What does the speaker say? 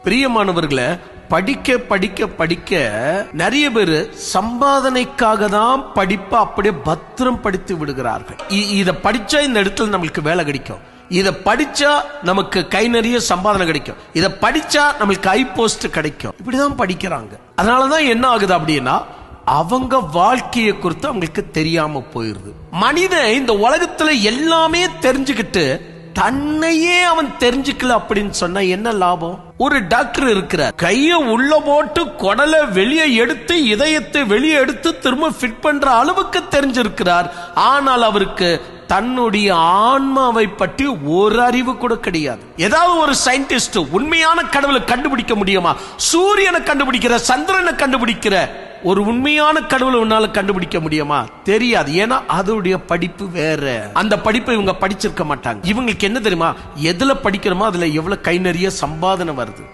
பிரியமானவர்களே, படிக்க படிக்க படிக்க நிறைய பேர் சம்பாதனைக்காக தான் படிப்பை அப்படியே பத்திரம் படித்து விடுகிறார்கள். இத படிச்சா இந்த இடத்துல நம்மளுக்கு வேலை கிடைக்கும், இத படிச்சா நமக்கு கை நிறைய சம்பாதனை கிடைக்கும், இத படிச்சா நம்மளுக்கு ஹை போஸ்ட் கிடைக்கும், இப்படிதான் படிக்கிறாங்க. அதனாலதான் என்ன ஆகுது அப்படின்னா, அவங்க வாழ்க்கையை குறித்து அவங்களுக்கு தெரியாம போயிருது. மனிதன் இந்த உலகத்துல எல்லாமே தெரிஞ்சுக்கிட்டு தன்னையே அவன் தெரிஞ்சுக்கல அப்படின்னு சொன்னா என்ன லாபம்? ஒரு டாக்டர் இருக்கிறார், கைய உள்ள போட்டு குடலை வெளியே எடுத்து இதயத்தை வெளியே எடுத்து திரும்ப ஃபிட் பண்ற அளவுக்கு தெரிஞ்சிருக்கிறார். ஆனால் அவருக்கு தன்னுடைய ஆன்மாவை பற்றி ஒரு அறிவு கூட கிடையாது. ஏதாவது ஒரு சயின்டிஸ்ட் உண்மையான கடவுளை கண்டுபிடிக்க முடியுமா? சூரியனை கண்டுபிடிக்கிற, சந்திரனை கண்டுபிடிக்கிற ஒரு உண்மையான கடவுளை உன்னால கண்டுபிடிக்க முடியுமா? தெரியாது. ஏன்னா அதோடைய படிப்பு வேற. அந்த படிப்பை இவங்க படிச்சிருக்க மாட்டாங்க. இவங்களுக்கு என்ன தெரியுமா? எதுல படிக்கிறோமோ அதுல எவ்வளவு கை நிறைய சம்பாதனை வருது.